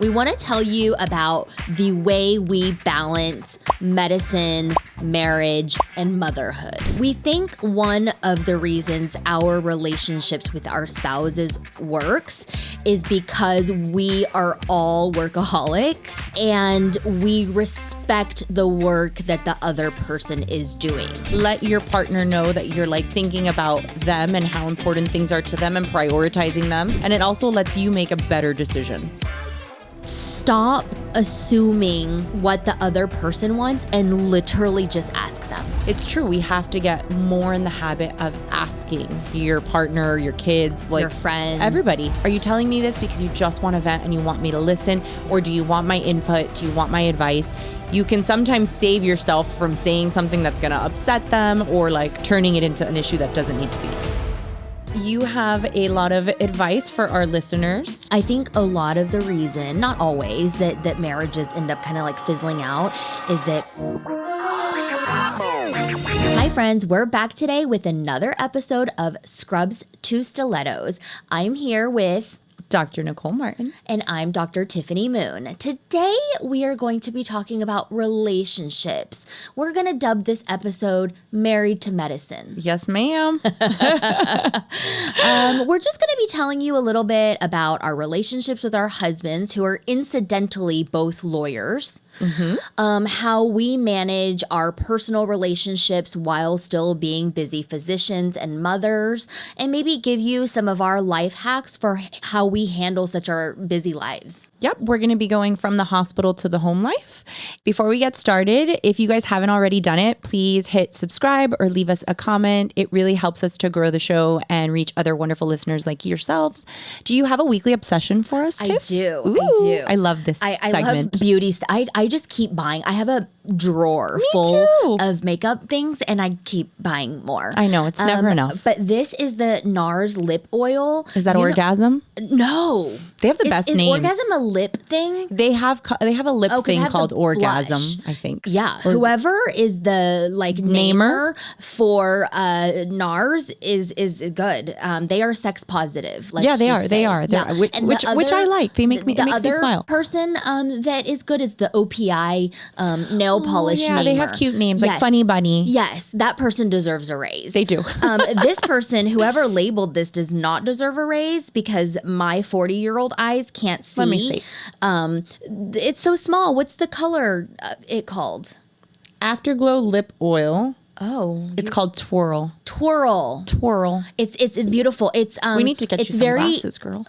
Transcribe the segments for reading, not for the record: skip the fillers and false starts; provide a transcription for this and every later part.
We want to tell you about the way we balance medicine, marriage, and motherhood. We think one of the reasons our relationships with our spouses works is because we are all workaholics and we respect the work that the other person is doing. Let your partner know that you're thinking about them and how important things are to them and prioritizing them. And it also lets you make a better decision. Stop assuming what the other person wants and literally just ask them. It's true. We have to get more in the habit of asking your partner, your kids, your friends, everybody. Are you telling me this because you just want to vent and you want me to listen? Or do you want my input? Do you want my advice? You can sometimes save yourself from saying something that's going to upset them or turning it into an issue that doesn't need to be. You have a lot of advice for our listeners. I think a lot of the reason, not always, that marriages end up kind of fizzling out is that... Hi friends, we're back today with another episode of Scrubs to Stilettos. I'm here with... Dr. Nicole Martin. And I'm Dr. Tiffany Moon. Today, we are going to be talking about relationships. We're going to dub this episode Married to Medicine. Yes, ma'am. We're just going to be telling you a little bit about our relationships with our husbands, who are incidentally both lawyers. Mm-hmm. How we manage our personal relationships while still being busy physicians and mothers, and maybe give you some of our life hacks for how we handle such our busy lives. Yep, we're going to be going from the hospital to the home life. Before we get started, if you guys haven't already done it, please hit subscribe or leave us a comment. It really helps us to grow the show and reach other wonderful listeners like yourselves. Do you have a weekly obsession for us, Tiff? I do. Ooh, I do. I love this segment. I love beauty. I just keep buying. I have a drawer full of makeup things, and I keep buying more. I know, it's never enough. But this is the NARS lip oil. Is that Orgasm? No. They have the best names. Is Orgasm a lip thing? They have a lip thing called Orgasm, I think. Yeah. Whoever is the namer for NARS is good. They are sex positive. Yeah, they are. They are. Yeah. Which I like. It makes me smile. The other person that is good is the OPI nail polish namer. They have cute names like Funny Bunny. Yes, that person deserves a raise. They do. This person, whoever labeled this, does not deserve a raise because my 40-year-old eyes can't see. Let me see. It's so small. What's the color it called? Afterglow lip oil. Oh, it's called Twirl. Twirl. It's beautiful. It's we need to get you some glasses, girl.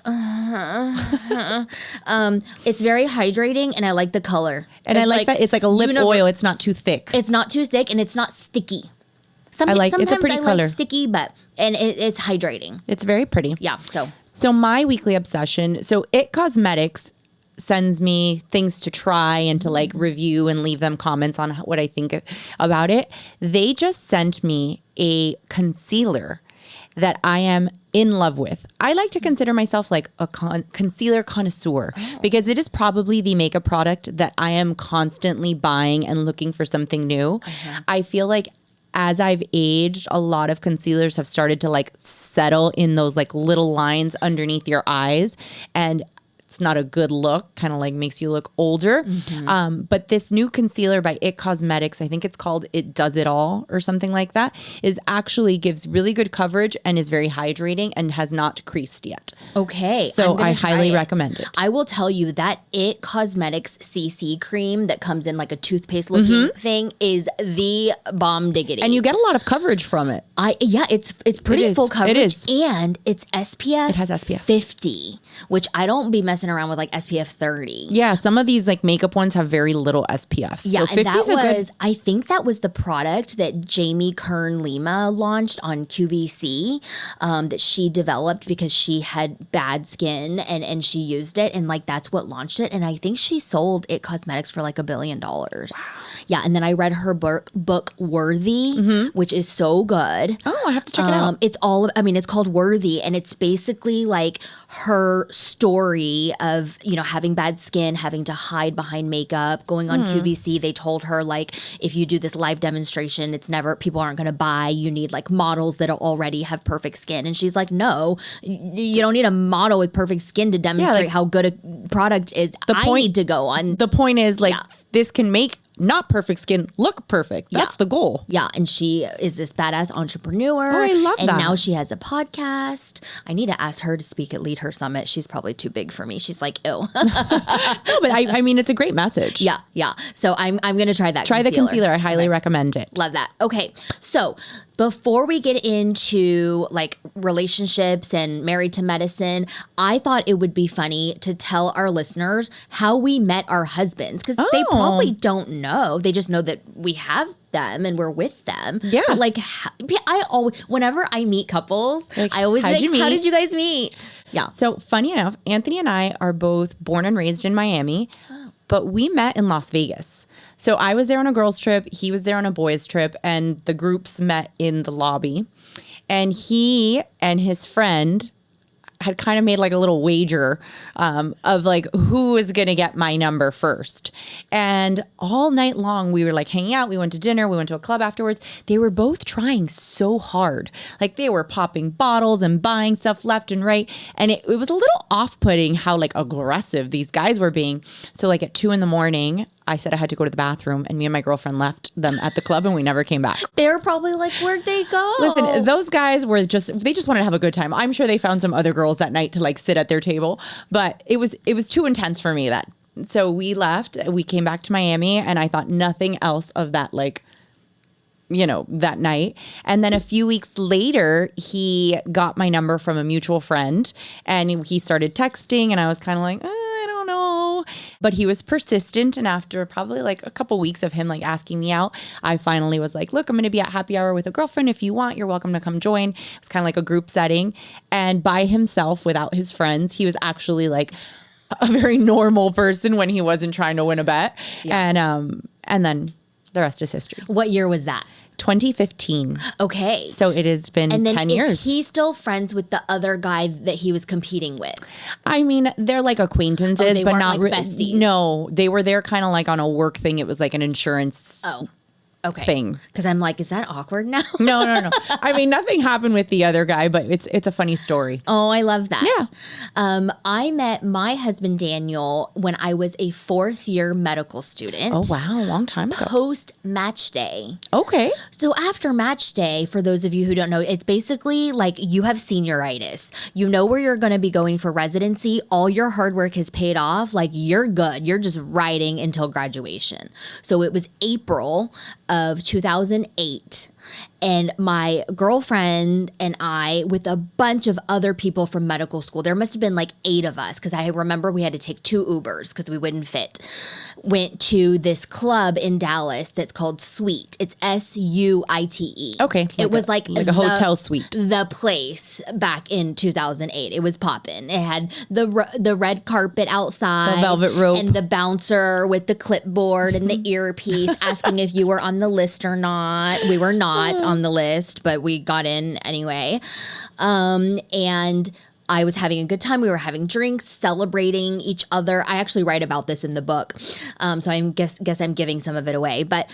It's very hydrating, and I like the color. And I like that it's like a lip oil. It's not too thick. It's not too thick, and it's not sticky. It's a pretty color. Like sticky, but it's hydrating. It's very pretty. Yeah. So my weekly obsession. So It Cosmetics sends me things to try and to review and leave them comments on what I think about it. They just sent me a concealer that I am in love with. I like to consider myself a concealer connoisseur because it is probably the makeup product that I am constantly buying and looking for something new. I feel like as I've aged, a lot of concealers have started to settle in those little lines underneath your eyes, and it's not a good look, kind of makes you look older. Mm-hmm. But this new concealer by It Cosmetics, I think it's called It Does It All or something like that, is actually gives really good coverage and is very hydrating and has not creased yet. Okay. So I highly recommend it. I will tell you that It Cosmetics CC cream that comes in a toothpaste looking thing is the bomb diggity. And you get a lot of coverage from it. It's pretty full coverage. It is. And it's SPF. It has SPF 50, which I don't be messing around with SPF 30. Yeah, some of these makeup ones have very little SPF. Yeah, so 50 and I think that was the product that Jamie Kern Lima launched on QVC that she developed because she had bad skin and she used it, and that's what launched it. And I think she sold It Cosmetics for $1 billion. Wow. Yeah, and then I read her book Worthy, which is so good. Oh, I have to check it out. It's called Worthy, and it's basically her story story of, having bad skin, having to hide behind makeup, going on QVC. They told her, like, if you do this live demonstration, people aren't going to buy. You need like models that already have perfect skin. And she's like, no, you don't need a model with perfect skin to demonstrate how good a product is. I need to go on. The point is like, this can make not perfect skin look perfect. That's the goal. Yeah. And she is this badass entrepreneur. Oh, I love that. And now she has a podcast. I need to ask her to speak at Lead Her Summit. She's probably too big for me. She's like, ew. No, but I mean, it's a great message. Yeah. Yeah. So I'm going to try that. Try the concealer. I highly recommend it. Love that. Okay. So before we get into like relationships and married to medicine, I thought it would be funny to tell our listeners how we met our husbands, because they probably don't know. They just know that we have them and we're with them. Yeah. But like, whenever I meet couples, like, I always like, how did you guys meet? Yeah. So funny enough, Anthony and I are both born and raised in Miami, but we met in Las Vegas. So I was there on a girls' trip. He was there on a boys' trip, and the groups met in the lobby. And he and his friend had kind of made like a little wager of like who was going to get my number first. And all night long we were like hanging out. We went to dinner. We went to a club afterwards. They were both trying so hard. Like they were popping bottles and buying stuff left and right. And it was a little off-putting how like aggressive these guys were being. So like at 2 a.m, I said I had to go to the bathroom, and me and my girlfriend left them at the club, and we never came back. They were probably like, where'd they go? Listen, those guys they just wanted to have a good time. I'm sure they found some other girls that night to like sit at their table, but it was too intense for me so we left, we came back to Miami, and I thought nothing else of that, like, that night. And then a few weeks later, he got my number from a mutual friend, and he started texting, and I was kind of like, I don't know. But he was persistent, and after probably like a couple weeks of him like asking me out, I finally was like, look, I'm going to be at happy hour with a girlfriend. If you want, you're welcome to come join. It was kind of like a group setting, and by himself without his friends. He was actually like a very normal person when he wasn't trying to win a bet. Yeah. And then the rest is history. What year was that? 2015. Okay. So it has been 10 years. Is he still friends with the other guy that he was competing with? I mean, they're like acquaintances, but not like besties. No, they were there kind of like on a work thing. It was like an insurance thing. Because I'm like, is that awkward now? No. I mean, nothing happened with the other guy, but it's a funny story. Oh, I love that. Yeah. I met my husband, Daniel, when I was a 4th-year medical student. Oh, wow. A long time ago. Post match day. Okay. So after match day, for those of you who don't know, it's basically like you have senioritis. You know where you're going to be going for residency. All your hard work has paid off. Like, you're good. You're just riding until graduation. So it was April of 2008. And my girlfriend and I, with a bunch of other people from medical school, there must have been like 8 of us, because I remember we had to take 2 Ubers because we wouldn't fit, went to this club in Dallas that's called Suite. It's SUITE. Okay. It was like a hotel suite. The place back in 2008. It was popping. It had the red carpet outside. The velvet rope. And the bouncer with the clipboard and the earpiece asking if you were on the list or not. We were not on the list, but we got in anyway. And I was having a good time. We were having drinks, celebrating each other. I actually write about this in the book. So I guess I'm giving some of it away. But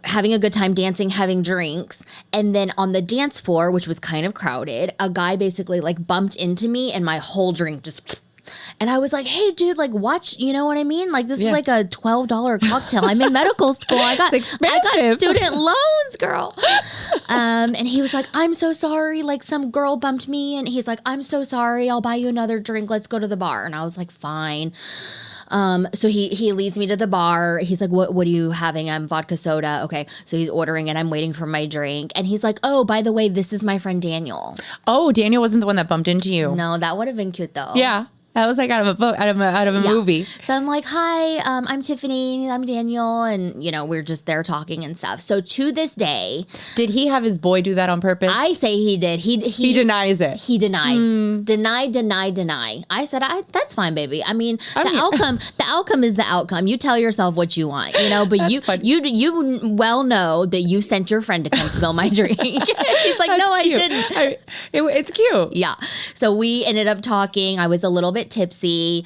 having a good time, dancing, having drinks. And then on the dance floor, which was kind of crowded, a guy basically like bumped into me, and my whole drink just... And I was like, hey, dude, like, watch, you know what I mean? Like, this is like a $12 cocktail. I'm in medical school. I got student loans, girl. And he was like, I'm so sorry. Like, some girl bumped me. And he's like, I'm so sorry. I'll buy you another drink. Let's go to the bar. And I was like, fine. So he leads me to the bar. He's like, what are you having? I'm vodka soda. Okay. So he's ordering, and I'm waiting for my drink. And he's like, oh, by the way, this is my friend Daniel. Oh, Daniel wasn't the one that bumped into you. No, that would have been cute though. Yeah. That was like out of a book, out of a movie. So I'm like, hi, I'm Tiffany, I'm Daniel. And, we're just there talking and stuff. So to this day. Did he have his boy do that on purpose? I say he did. He denies it. He denies. Deny. I said, that's fine, baby. I mean, the outcome is the outcome. You tell yourself what you want, but you well know that you sent your friend to come spill my drink. He's like, no, cute. I didn't. It's cute. Yeah. So we ended up talking. I was a little bit bit tipsy.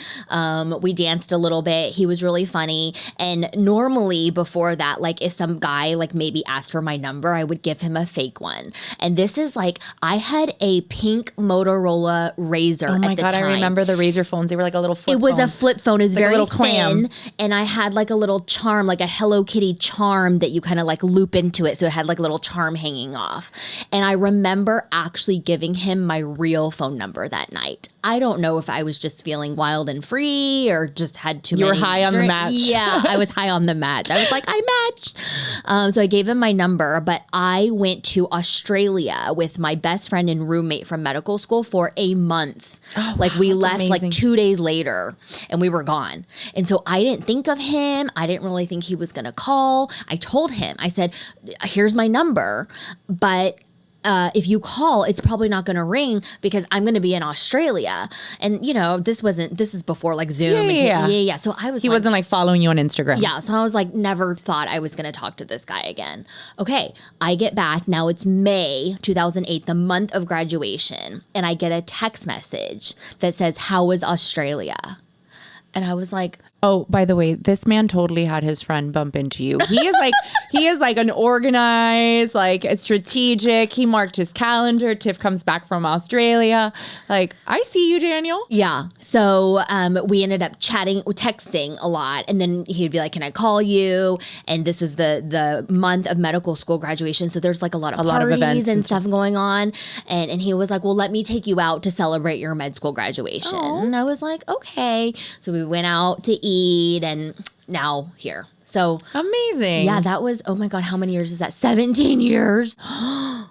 We danced a little bit. He was really funny. And normally before that, like if some guy like maybe asked for my number, I would give him a fake one. And this is like, I had a pink Motorola Razr Oh my at the God, time. I remember the Razr phones. They were like a little flip It was phone. a flip phone. It was Like a very little clam. thin. And I had like a little charm, like a Hello Kitty charm that you kind of like loop into it. So it had like a little charm hanging off. And I remember actually giving him my real phone number that night. I don't know if I was just feeling wild and free or just had too many. You were high on the match. Yeah, I was high on the match. I was like, I matched. So I gave him my number, but I went to Australia with my best friend and roommate from medical school for a month. Oh, like wow, we that's left amazing. like 2 days later and we were gone. And so I didn't think of him. I didn't really think he was going to call. I told him, I said, here's my number, but if you call, it's probably not going to ring because I'm going to be in Australia. And you know, this is before like Zoom. Yeah. So I was He wasn't like following you on Instagram. yeah. So I was like, never thought I was going to talk to this guy again. Okay. I get back. Now it's May 2008, the month of graduation. And I get a text message that says, how was Australia? And I was like, Oh, by the way, this man totally had his friend bump into you. He is like an organized, like a strategic. He marked his calendar. Tiff comes back from Australia. Like, I see you, Daniel. yeah. So we ended up texting a lot. And then he'd be like, can I call you? And this was the month of medical school graduation. So there's like a lot of parties events and and stuff going on. And he was like, well, let me take you out to celebrate your med school graduation. And I was like, okay. So we went out to eat and now here. So Amazing. yeah, that was, oh my God, how many years is that? 17 years.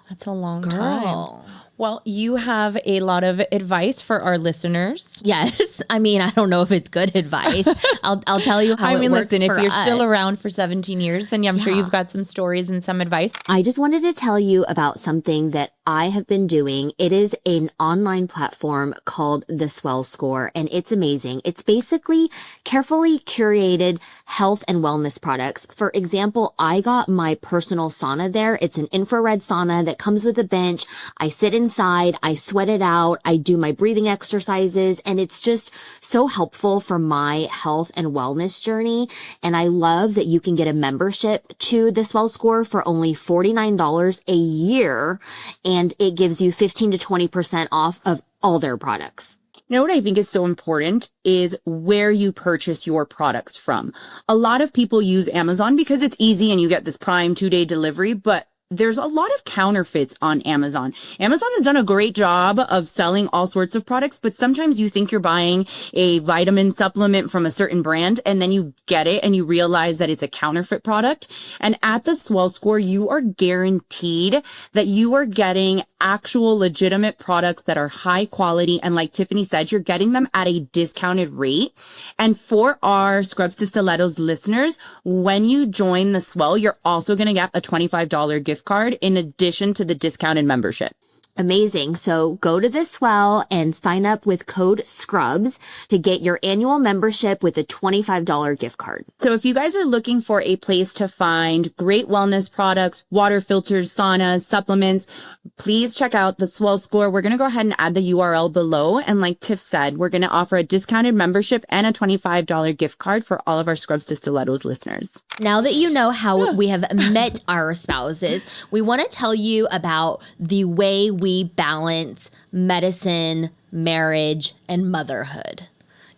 That's a long time. Girl. Well, you have a lot of advice for our listeners. Yes. I mean, I don't know if it's good advice. I'll tell you how it works listen, for if you're us. still around for 17 years, then I'm sure Yeah. you've got some stories and some advice. I just wanted to tell you about something that I have been doing. It is an online platform called the Swell Score, and it's amazing. It's basically carefully curated health and wellness products. For example, I got my personal sauna there. It's an infrared sauna that comes with a bench. I sit inside, I sweat it out, I do my breathing exercises, and it's just so helpful for my health and wellness journey. And I love that you can get a membership to the Swell Score for only $49 a year, and it gives you 15 to 20% off of all their products. You know what I think is so important is where you purchase your products from. A lot of people use Amazon because it's easy and you get this Prime 2-day delivery, but there's a lot of counterfeits on Amazon. Amazon has done a great job of selling all sorts of products, but sometimes you think you're buying a vitamin supplement from a certain brand and then you get it and you realize that it's a counterfeit product. And at the Swell Score, you are guaranteed that you are getting actual legitimate products that are high quality. And like Tiffany said, you're getting them at a discounted rate. And for our Scrubs to Stilettos listeners, when you join the Swell, you're also going to get a $25 gift card in addition to the discounted membership. Amazing. So go to the Swell and sign up with code SCRUBS to get your annual membership with a $25 gift card. So if you guys are looking for a place to find great wellness products, water filters, saunas, supplements, please check out the Swell Score. We're going to go ahead and add the URL below. And like Tiff said, we're going to offer a discounted membership and a $25 gift card for all of our Scrubs to Stilettos listeners. Now that you know how we have met our spouses, we want to tell you about the way we balance medicine, marriage, and motherhood.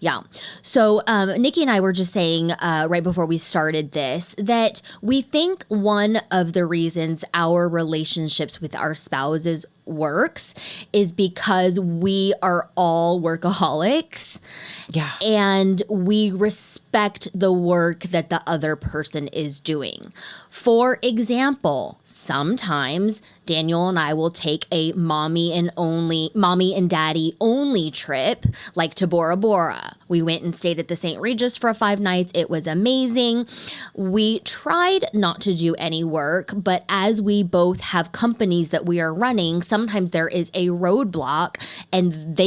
Yeah. So Nikki and I were just saying right before we started this that we think one of the reasons our relationships with our spouses works is because we are all workaholics. Yeah. And we respect the work that the other person is doing. For example, sometimes Daniel and I will take a mommy and daddy only trip, like to Bora Bora. We went and stayed at the St. Regis for 5 nights. It was amazing. We tried not to do any work, but as we both have companies that we are running, sometimes there is a roadblock and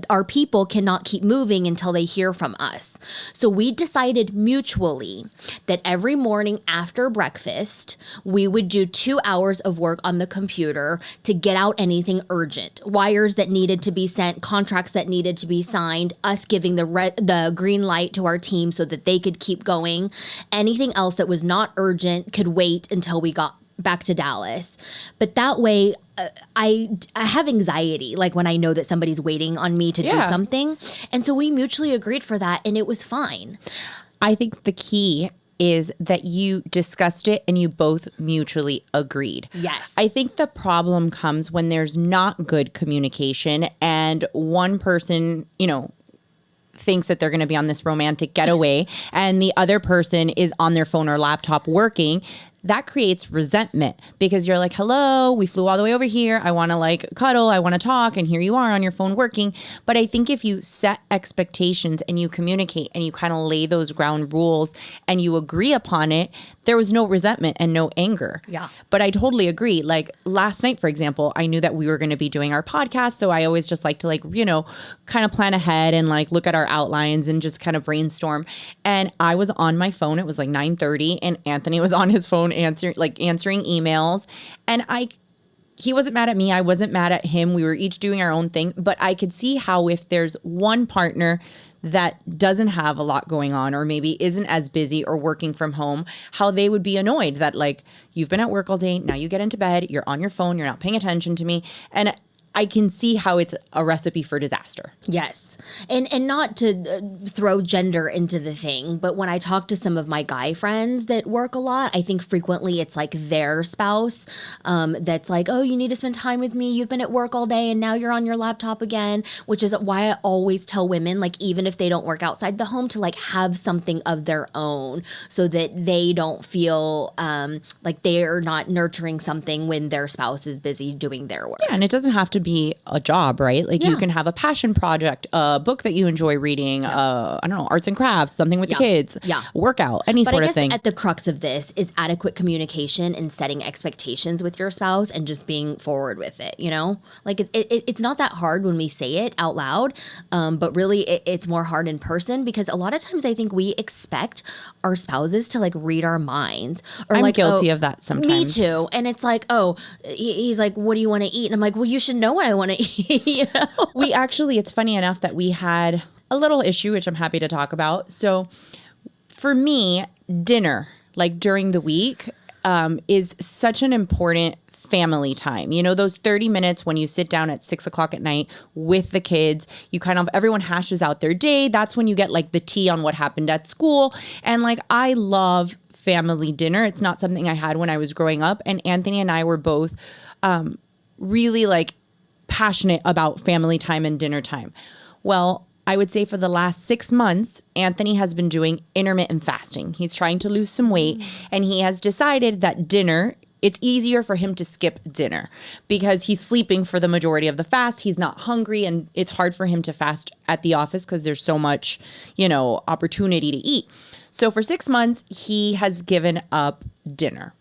our people cannot keep moving until they hear from us. So we decided mutually that every morning after breakfast, we would do 2 hours of work on the computer to get out anything urgent, wires that needed to be sent, contracts that needed to be signed, us giving the green light to our team so that they could keep going. Anything else that was not urgent could wait until we got back to Dallas. But that way, I have anxiety, like when I know that somebody's waiting on me to do something. And so we mutually agreed for that, and it was fine. I think the key is that you discussed it and you both mutually agreed. Yes. I think the problem comes when there's not good communication and one person, thinks that they're going to be on this romantic getaway and the other person is on their phone or laptop working. That creates resentment because you're like, hello, we flew all the way over here. I want to cuddle. I want to talk. And here you are on your phone working. But I think if you set expectations and you communicate and you kind of lay those ground rules and you agree upon it, there was no resentment and no anger. Yeah. But I totally agree. Like last night, for example, I knew that we were going to be doing our podcast. So I always just like to kind of plan ahead and look at our outlines and just kind of brainstorm. And I was on my phone. It was 9:30 and Anthony was on his phone answering emails. And he wasn't mad at me. I wasn't mad at him. We were each doing our own thing. But I could see how if there's one partner that doesn't have a lot going on or maybe isn't as busy or working from home, how they would be annoyed that you've been at work all day, now you get into bed, you're on your phone, you're not paying attention to me. And I can see how it's a recipe for disaster. Yes. And not to throw gender into the thing, but when I talk to some of my guy friends that work a lot, I think frequently it's their spouse that's oh, you need to spend time with me. You've been at work all day and now you're on your laptop again, which is why I always tell women, even if they don't work outside the home, to have something of their own so that they don't feel like they're not nurturing something when their spouse is busy doing their work. Yeah, and it doesn't have to be a job, right? You can have a passion project, a book that you enjoy reading, I don't know, arts and crafts, something with the kids, workout, any sort of thing. But I guess at the crux of this is adequate communication and setting expectations with your spouse and just being forward with it, it's not that hard when we say it out loud, but really it's more hard in person because a lot of times I think we expect our spouses to read our minds. Or I'm guilty of that sometimes. Me too. And it's he's what do you want to eat? And I'm well, you should know what I want to eat. We actually, it's funny enough that we had a little issue, which I'm happy to talk about. So for me, dinner, during the week, is such an important family time. Those 30 minutes when you sit down at 6 o'clock at night with the kids, everyone hashes out their day. That's when you get the tea on what happened at school. And I love family dinner. It's not something I had when I was growing up. And Anthony and I were both really passionate about family time and dinner time. Well, I would say for the last 6 months, Anthony has been doing intermittent fasting. He's trying to lose some weight and he has decided that dinner, it's easier for him to skip dinner because he's sleeping for the majority of the fast. He's not hungry and it's hard for him to fast at the office because there's so much, opportunity to eat. So for 6 months, he has given up dinner.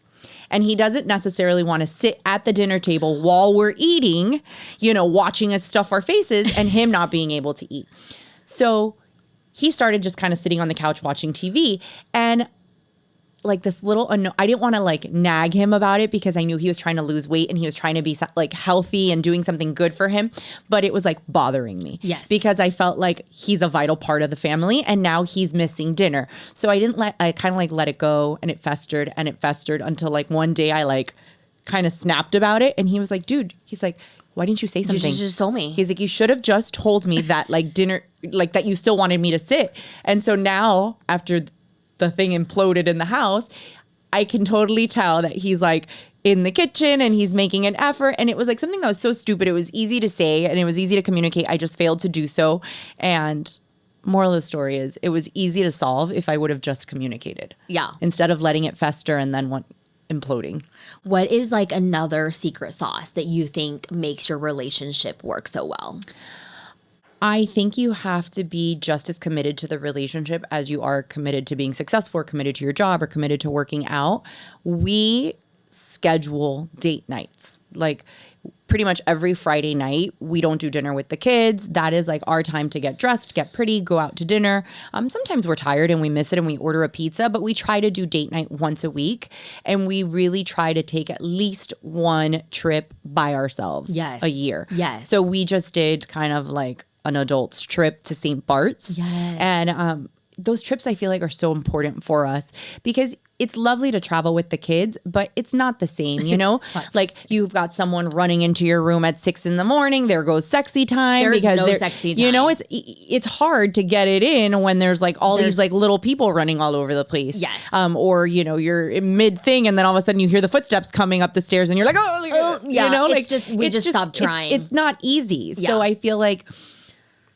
And he doesn't necessarily want to sit at the dinner table while we're eating, watching us stuff our faces and him not being able to eat. So he started just kind of sitting on the couch watching TV and this little, I didn't want to nag him about it because I knew he was trying to lose weight and he was trying to be healthy and doing something good for him. But it was bothering me. Yes. Because I felt he's a vital part of the family and now he's missing dinner. So I kind of let it go and it festered until one day I kind of snapped about it. And he was dude, he's why didn't you say something? You just told me. He's you should have just told me that dinner, that you still wanted me to sit. And so now after the thing imploded in the house, I can totally tell that he's in the kitchen and he's making an effort. And it was something that was so stupid. It was easy to say and it was easy to communicate. I just failed to do so. And moral of the story is it was easy to solve if I would have just communicated. Yeah. Instead of letting it fester and then imploding. What is another secret sauce that you think makes your relationship work so well? I think you have to be just as committed to the relationship as you are committed to being successful or committed to your job or committed to working out. We schedule date nights. pretty much every Friday night, we don't do dinner with the kids. That is like our time to get dressed, get pretty, go out to dinner. Sometimes we're tired and we miss it and we order a pizza, but we try to do date night once a week. And we really try to take at least one trip by ourselves a year. Yes. So we just did kind of like an adult's trip to St. Bart's. Yes. And those trips I feel like are so important for us because it's lovely to travel with the kids, but it's not the same, you know? Like you've got someone running into your room at 6 a.m. There goes sexy time. There's because no sexy time. You know, it's hard to get it in when there's like all these like little people running all over the place. Yes. Or, you know, you're in mid thing and then all of a sudden you hear the footsteps coming up the stairs and you're like, yeah, you know? it's just, we just stopped trying. It's not easy. Yeah. So I feel like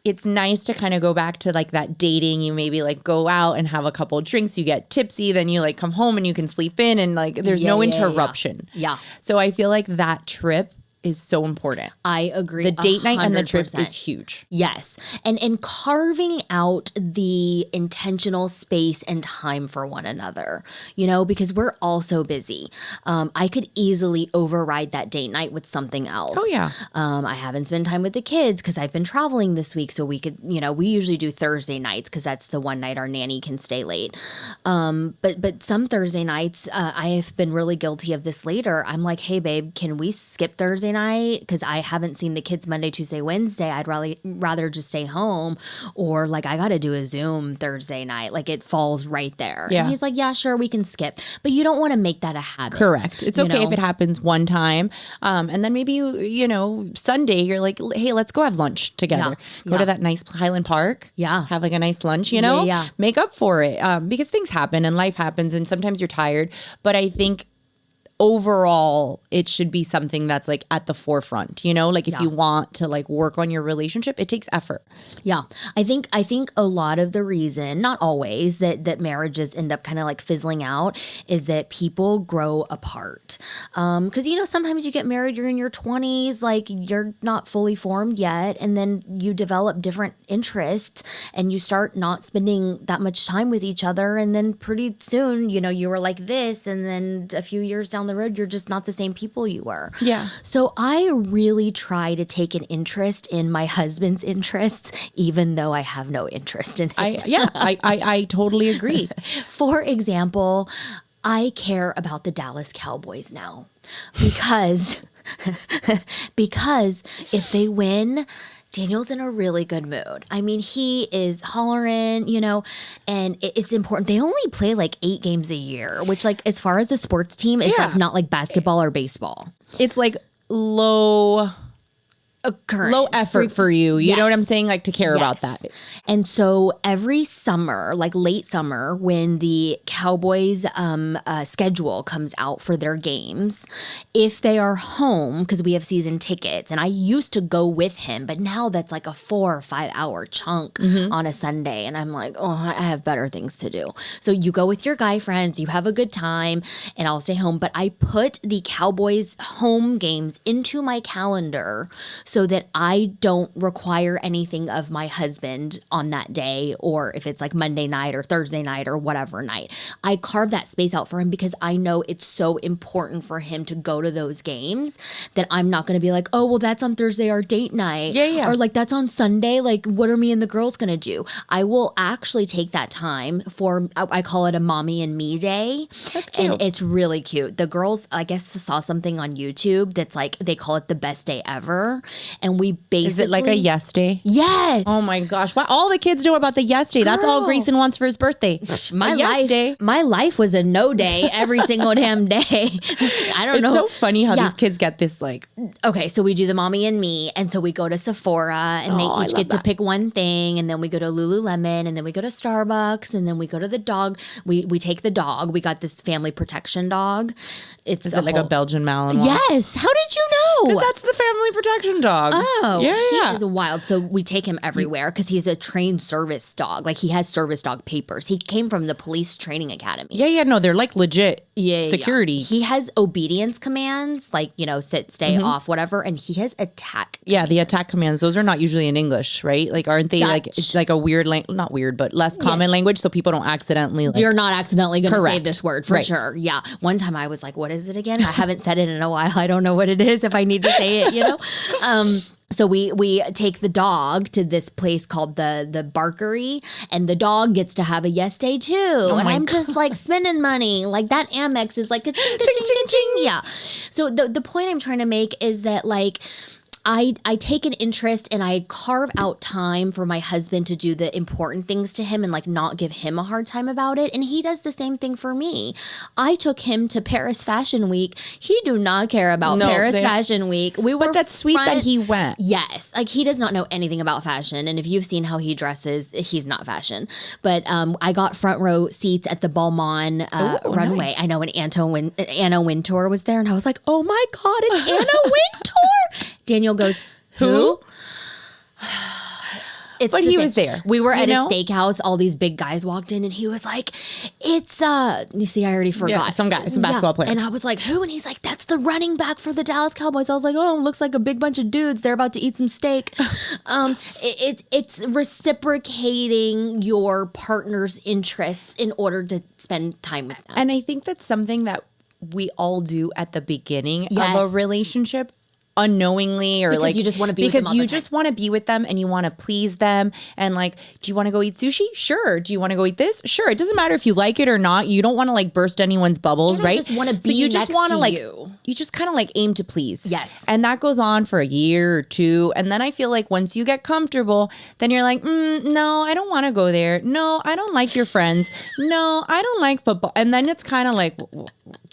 it's nice to kind of go back to like that dating. You maybe like go out and have a couple of drinks, you get tipsy, then you like come home and you can sleep in and like there's no interruption. Yeah. So I feel like that trip is so important. I agree. The date night and the trip 100%. is huge. Yes. And carving out the intentional space and time for one another, you know, because we're all so busy. I could easily override that date night with something else. Oh, yeah. I haven't spent time with the kids because I've been traveling this week. So we could, you know, we usually do Thursday nights because that's the one night our nanny can stay late. But some Thursday nights, I have been really guilty of this later. I'm like, hey, babe, can we skip Thursday night because I haven't seen the kids Monday, Tuesday, Wednesday. I'd rather just stay home, or like I got to do a Zoom Thursday night. Like it falls right there. Yeah. And he's like, yeah, sure, we can skip, but you don't want to make that a habit. Correct. It's okay know? if it happens one time, and then maybe you know Sunday you're like, hey, let's go have lunch together. Go to that nice Highland Park. Yeah. Have like a nice lunch. You know. Yeah. Make up for it because things happen and life happens and sometimes you're tired. But I think overall it should be something that's like at the forefront, you know, like if you want to like work on your relationship, it takes effort. Yeah. I think a lot of the reason, not always, that marriages end up kind of like fizzling out is that people grow apart. Because, you know, sometimes you get married, you're in your 20s, like you're not fully formed yet. And then you develop different interests and you start not spending that much time with each other. And then pretty soon, you know, you were like this. And then a few years down the road, you're just not the same people you were. Yeah. So I really try to take an interest in my husband's interests, even though I have no interest in it. I totally agree. For example, I care about the Dallas Cowboys now because if they win, Daniel's in a really good mood. I mean, he is hollering, you know, and it's important. They only play like 8 games a year, which like as far as a sports team is like not like basketball or baseball. It's like low effort for you. You know what I'm saying? Like to care about that. And so every summer, like late summer, when the Cowboys schedule comes out for their games, if they are home, because we have season tickets, and I used to go with him, but now that's like a 4 or 5 hour chunk on a Sunday. And I'm like, oh, I have better things to do. So you go with your guy friends, you have a good time, and I'll stay home. But I put the Cowboys home games into my calendar so that I don't require anything of my husband on that day, or if it's like Monday night or Thursday night or whatever night. I carve that space out for him because I know it's so important for him to go to those games that I'm not going to be like, oh, well, that's on Thursday, our date night. Yeah. Or like, that's on Sunday. Like, what are me and the girls going to do? I will actually take that time for, I call it a mommy and me day. That's cute. And it's really cute. The girls, I guess, saw something on YouTube that's like, they call it the best day ever. And we basically... Is it like a yes day? Yes. Oh my gosh. Wow. All the kids know about the yes day. That's all Grayson wants for his birthday. My yes day. My life was a no day every single damn day. I don't know. It's so funny how these kids get this like... Okay, so we do the mommy and me, and so we go to Sephora, and they each get to pick one thing, and then we go to Lululemon, and then we go to Starbucks, and then we go to the dog. We take the dog. We got this family protection dog. Is it like a Belgian Malinois? Yes. How did you know? That's the family protection dog. dog. Oh, yeah. he is wild. So we take him everywhere because he's a trained service dog. Like he has service dog papers. He came from the police training academy. Yeah. No, they're like legit security. He has obedience commands, like, sit, stay, off, whatever. And he has attack. Yeah, the attack commands, those are not usually in English, right? Like, aren't they like, it's like a weird, not weird, but less common language so people don't accidentally like. You're not accidentally going to say Correct. this word for sure. Yeah. One time I was like, what is it again? I haven't said it in a while. I don't know what it is if I need to say it, So we take the dog to this place called the Barkery, and the dog gets to have a yes day too. And I'm just like spending money. Like that Amex is like a ching, ching, ching, ching. Yeah. So the point I'm trying to make is that like I take an interest and I carve out time for my husband to do the important things to him and like not give him a hard time about it. And he does the same thing for me. I took him to Paris Fashion Week. He do not care about Paris Fashion Week. But that's sweet that he went. Yes. Like he does not know anything about fashion. And if you've seen how he dresses, he's not fashion. But I got front row seats at the Balmain runway. Nice. I know when Anna Wintour was there and I was like, oh my God, it's Anna Wintour. Daniel goes, who? But he was there. We were at a steakhouse. All these big guys walked in and he was like, it's, you see, I already forgot. Yeah, some basketball player. And I was like, who? And he's like, that's the running back for the Dallas Cowboys. I was like, oh, looks like a big bunch of dudes. They're about to eat some steak. It's reciprocating your partner's interests in order to spend time with them. And I think that's something that we all do at the beginning Yes. of a relationship. Unknowingly or because like you just want to be with them all the time. just want to be with them and you want to please them and like, do you want to go eat sushi? Sure. Do you want to go eat this? Sure. It doesn't matter if you like it or not. You don't want to like burst anyone's bubbles, You right? just want to be so you just next want to like you. You just kind of like aim to please. Yes. And that goes on for a year or two. And then I feel like once you get comfortable, then you're like, no, I don't want to go there. No, I don't like your friends. No, I don't like football. And then it's kind of like,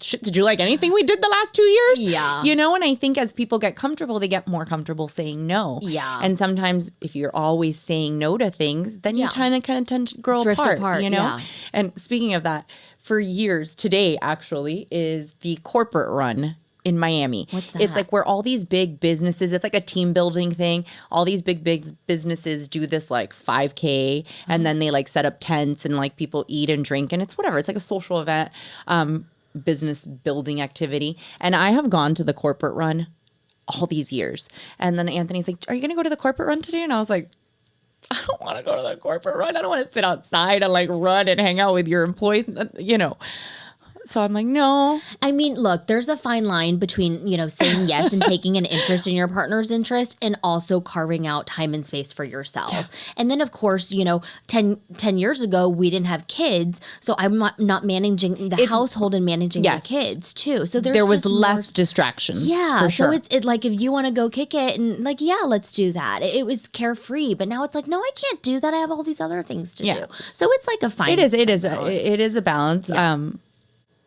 shit, did you like anything we did the last 2 years? Yeah. And I think as people get comfortable, they get more comfortable saying no. Yeah. And sometimes if you're always saying no to things, then you kind of tend to grow Drift apart, you know? yeah. And speaking of that, for years, today actually is the corporate run in Miami. What's that? It's like where all these big businesses, it's like a team building thing. All these big businesses do this like 5K and then they like set up tents and like people eat and drink and it's whatever. It's like a social event, business building activity. And I have gone to the corporate run all these years. And then Anthony's like, are you going to go to the corporate run today? And I was like, I don't want to go to the corporate run. I don't want to sit outside and like run and hang out with your employees, So I'm like, no. I mean, look, there's a fine line between, saying yes and taking an interest in your partner's interest and also carving out time and space for yourself. Yeah. And then, of course, 10 years ago, we didn't have kids. So I'm not managing the household and managing the kids, too. So there was less distractions. Yeah. For sure. So it's like if you want to go kick it and like, yeah, let's do that. It was carefree. But now it's like, no, I can't do that. I have all these other things to do. So it's like a fine balance. It is a balance. Yeah.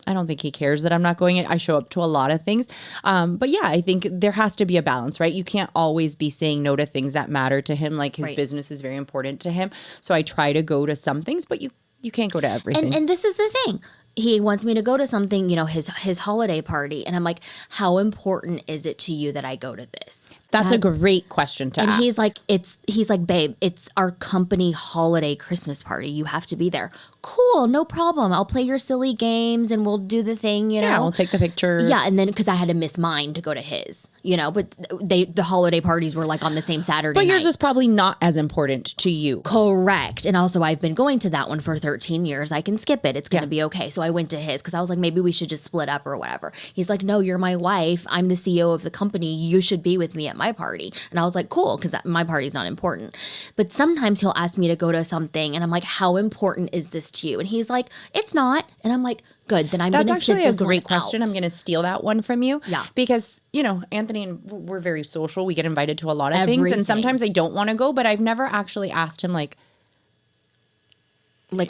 I don't think he cares that I'm not going. I show up to a lot of things. But yeah, I think there has to be a balance, right? You can't always be saying no to things that matter to him. Like his business is very important to him. So I try to go to some things, but you can't go to everything. And this is the thing. He wants me to go to something, his holiday party. And I'm like, how important is it to you that I go to this? That's a great question to ask. And he's like, babe, it's our company holiday Christmas party. You have to be there. Cool, no problem. I'll play your silly games and we'll do the thing, Yeah, we'll take the pictures. Yeah, and then because I had to miss mine to go to his, but the holiday parties were like on the same Saturday But yours night. is probably not as important to you. Correct. And also I've been going to that one for 13 years. I can skip it. It's going to be okay. So I went to his because I was like, maybe we should just split up or whatever. He's like, no, you're my wife. I'm the CEO of the company. You should be with me at my party. And I was like, cool, because my party's not important. But sometimes he'll ask me to go to something and I'm like, how important is this to you? And he's like, it's not. And I'm like, good, then I'm going to sit this one out. That's actually a great question. I'm going to steal that one from you. Yeah. Because, Anthony and we're very social. We get invited to a lot of things. And sometimes I don't want to go, but I've never actually asked him like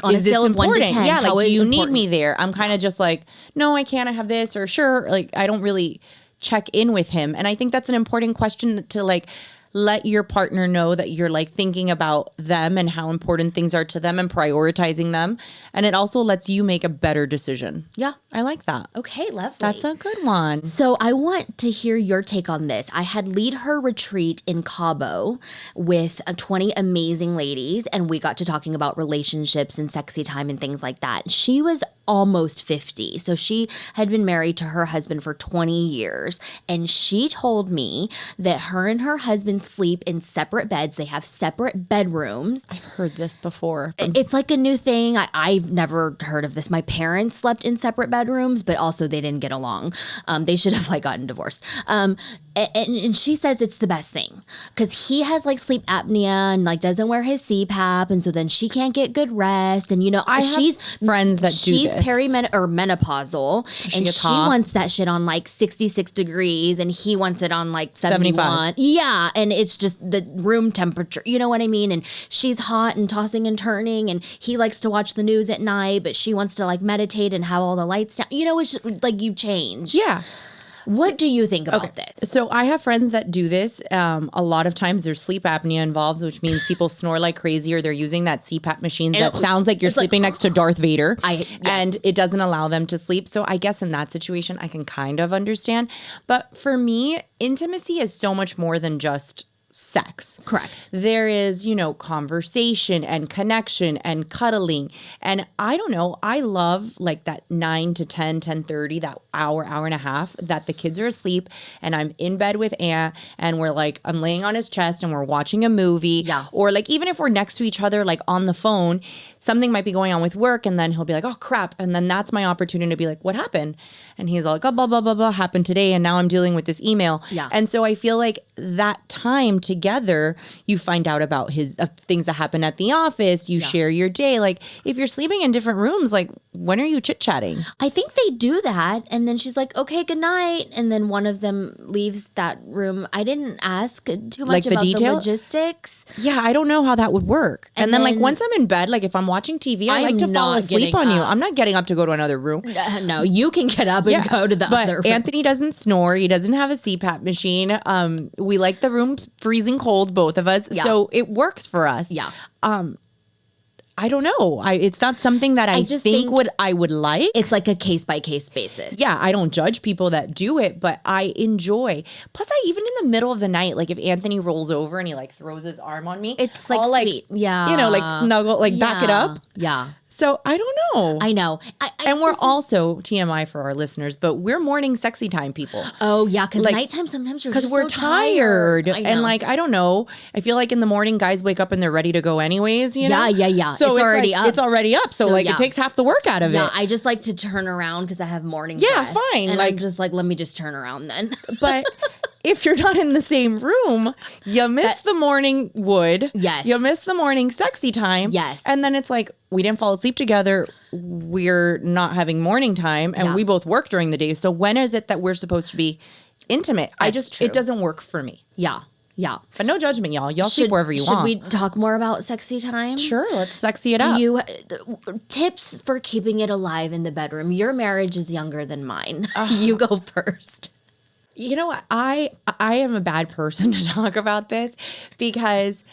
on a scale of 1 to 10, yeah, like, do you need important? me there? I'm kind of just like, no, I can't. I have this or sure. Like, I don't really check in with him. And I think that's an important question to like let your partner know that you're like thinking about them and how important things are to them and prioritizing them. And it also lets you make a better decision. Yeah. I like that. Okay, lovely. That's a good one. So I want to hear your take on this. I had Lead Her retreat in Cabo with 20 amazing ladies, and we got to talking about relationships and sexy time and things like that. She was almost 50. So she had been married to her husband for 20 years. And she told me that her and her husband sleep in separate beds. They have separate bedrooms. I've heard this before. It's like a new thing. I've never heard of this. My parents slept in separate bedrooms, but also they didn't get along. They should have like gotten divorced. And she says it's the best thing because he has like sleep apnea and like doesn't wear his CPAP. And so then she can't get good rest. And, you know, she's friends that do this. Menopausal, and she wants that shit on like 66 degrees and he wants it on like 71. 75. Yeah, and it's just the room temperature, you know what I mean? And she's hot and tossing and turning, and he likes to watch the news at night, but she wants to like meditate and have all the lights down. You know, it's just, like you change. Yeah. What do you think about this? So I have friends that do this. A lot of times there's sleep apnea involved, which means people snore like crazy or they're using that CPAP machine that sounds like you're sleeping next to Darth Vader. And it doesn't allow them to sleep. So I guess in that situation, I can kind of understand. But for me, intimacy is so much more than just sex. Correct. There is, you know, conversation and connection and cuddling. And I don't know, I love like that 9 to 10, 10:30, that hour and a half that the kids are asleep and I'm in bed with Aunt and we're like, I'm laying on his chest and we're watching a movie. Yeah. Or like, even if we're next to each other, like on the phone, something might be going on with work and then he'll be like, oh crap. And then that's my opportunity to be like, what happened? And he's like, oh, blah, blah, blah, blah, happened today. And now I'm dealing with this email. Yeah. And so I feel like that time together, you find out about his things that happen at the office. You share your day. Like if you're sleeping in different rooms, like when are you chit-chatting? I think they do that. And then she's like, okay, good night. And then one of them leaves that room. I didn't ask too much Like the about detail? the logistics. Yeah, I don't know how that would work. And then like once I'm in bed, like if I'm watching TV, I like to fall asleep on you. I'm not getting up to go to another room. No, you can get up and go to the other room. Anthony doesn't snore. He doesn't have a CPAP machine. We like the room freezing cold, both of us. Yeah. So it works for us. Yeah. I don't know. It's not something that I just think I would like. It's like a case by case basis. Yeah, I don't judge people that do it, but I enjoy. Plus, even in the middle of the night, like if Anthony rolls over and he like throws his arm on me, It's like I'll, sweet. Yeah. you know, like snuggle, like back it up. Yeah. So I don't know. I know. And we're also TMI for our listeners, but we're morning sexy time people. Oh yeah, because Like, nighttime sometimes you're Because just we're so tired. I know. And like, I don't know. I feel like in the morning, guys wake up and they're ready to go anyways, you know? Yeah. So It's already like, up. It's already up. So like, yeah. it takes half the work out of Yeah, it. I just like to turn around because I have morning Yeah, breath. fine. And Like- I'm just like, let me just turn around then. But if you're not in the same room, you miss the morning wood. Yes. You miss the morning sexy time. Yes. And then it's like, we didn't fall asleep together. We're not having morning time and Yeah. we both work during the day. So when is it that we're supposed to be intimate? True. It doesn't work for me. Yeah. But no judgment, y'all. Y'all sleep wherever you want. Should we talk more about sexy time? Sure, let's sexy it up. Do you tips for keeping it alive in the bedroom? Your marriage is younger than mine. You go first. You know what? I am a bad person to talk about this because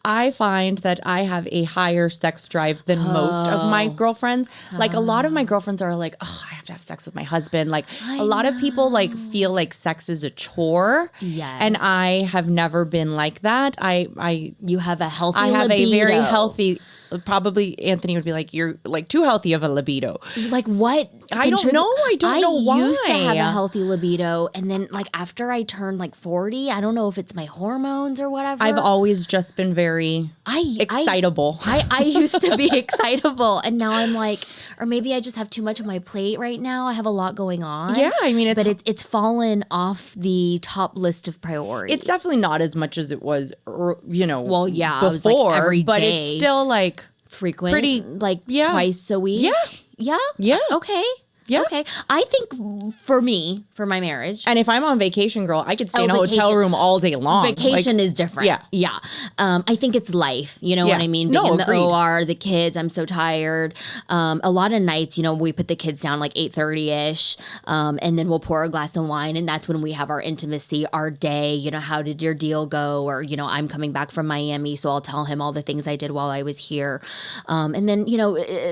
I find that I have a higher sex drive than most of my girlfriends. Like a lot of my girlfriends are like, oh, I have to have sex with my husband. Like a lot of people like feel like sex is a chore. Yes. And I have never been like that. You have a healthy I have libido. a very healthy. Probably Anthony would be like, you're like too healthy of a libido. Like what? I don't know. I don't know why. I used to have a healthy libido, and then like after I turned like 40, I don't know if it's my hormones or whatever. I've always just been very excitable. I used to be excitable, and now I'm like, or maybe I just have too much on my plate right now. I have a lot going on. Yeah, I mean, it's fallen off the top list of priorities. It's definitely not as much as it was, you know. Well, yeah, before, it was like every but day. it's still like frequent, pretty- like yeah. twice a week. Yeah. Yeah. Yeah. Okay. Yeah. Okay. I think for me, for my marriage, And if I'm on vacation, girl, I could stay in a hotel vacation. room all day long. vacation is different. yeah. Yeah. I think it's life. You know Yeah. what I mean? No, Being in the agreed. OR, the kids, I'm so tired. A lot of nights, we put the kids down like 8:30-ish. And then we'll pour a glass of wine. And that's when we have our intimacy, our day, how did your deal go? Or, I'm coming back from Miami, so I'll tell him all the things I did while I was here. And then,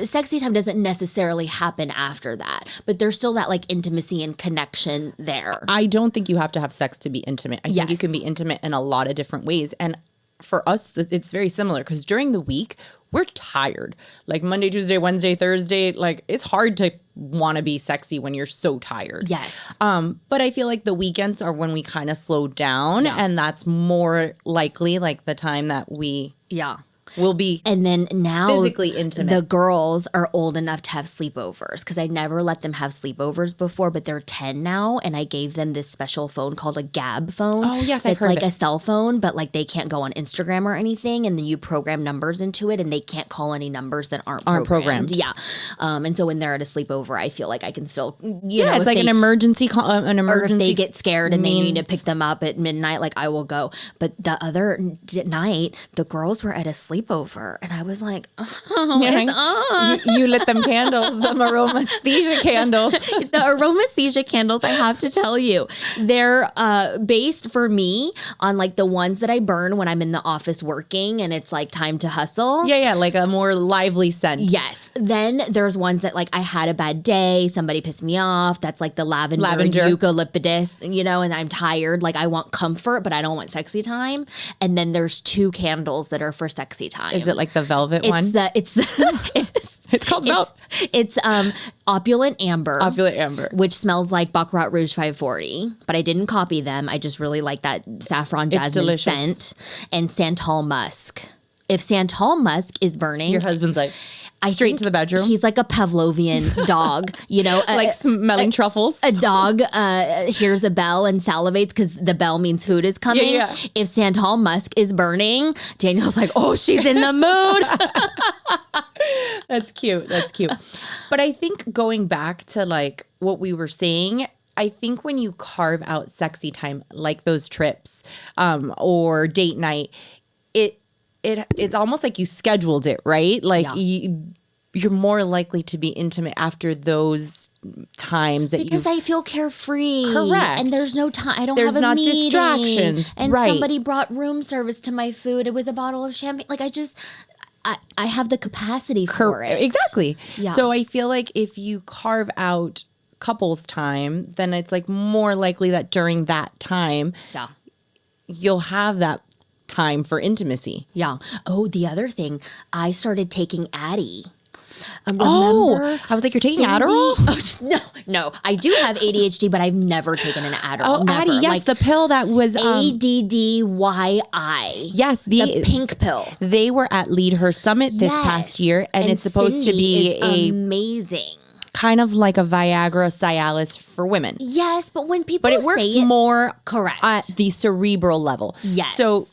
sexy time doesn't necessarily happen after that. But there's still that like intimacy and connection there. I don't think you have to have sex to be intimate. I think you Yes. can be intimate in a lot of different ways. And for us, it's very similar because during the week, we're tired. Like Monday, Tuesday, Wednesday, Thursday, like it's hard to want to be sexy when you're so tired. Yes. But I feel like the weekends are when we kind of slow down, and that's more likely like the time that we Yeah. will be And then now physically intimate. the girls are old enough to have sleepovers because I never let them have sleepovers before, but they're 10 now. And I gave them this special phone called a Gab phone. Oh, yes, I've It's heard like of it. a cell phone, but like they can't go on Instagram or anything. And then you program numbers into it and they can't call any numbers that aren't programmed. Yeah. And so when they're at a sleepover, I feel like I can still, yeah, it's like an emergency call, an or if emergency. they get scared and they need to means- pick them up at midnight, like I will go. But the other night, the girls were at a sleepover, and I was like, "Oh, Yeah, it's on." you lit them candles, them aromathesia candles. The aromathesia candles, I have to tell you, they're based for me on like the ones that I burn when I'm in the office working, and it's like time to hustle. Yeah, like a more lively scent. Yes. Then there's ones that like I had a bad day, somebody pissed me off. That's like the lavender. Eucalyptus, and I'm tired. Like I want comfort, but I don't want sexy time. And then there's 2 candles that are for sexy time. Is it like the velvet one? It's called velvet. It's opulent amber. Opulent amber. Which smells like Baccarat Rouge 540, but I didn't copy them. I just really like that saffron jasmine delicious. scent and Santal musk. If Santal musk is burning, Your husband's like, I straight think to the bedroom? He's like a Pavlovian dog, like smelling truffles. A dog hears a bell and salivates because the bell means food is coming. Yeah. If Santal musk is burning, Daniel's like, oh, she's in the mood. That's cute. But I think going back to like what we were saying, I think when you carve out sexy time, like those trips or date night, it's almost like you scheduled it, right? Like you're more likely to be intimate after those times that Because I feel carefree. Correct. And there's no time. I don't There's have a not meeting. distractions. And Right. somebody brought room service to my food with a bottle of champagne. Like I have the capacity for it. Exactly. Yeah. So I feel like if you carve out couples time, then it's like more likely that during that time, Yeah. you'll have that time for intimacy. Yeah. Oh, the other thing, I started taking Addyi. Oh, Remember I was like, you're taking Cindy- Adderall? Oh, no. I do have ADHD, but I've never taken an Adderall. Oh, Never. Addyi, yes, Like the pill that was ADDYI. yes, The pink pill. They were at Lead Her Summit this past year, and it's supposed to be Cindy is amazing. kind of like a Viagra Cialis for women. Yes, but when people But it works say more correct at the cerebral level. Yes. So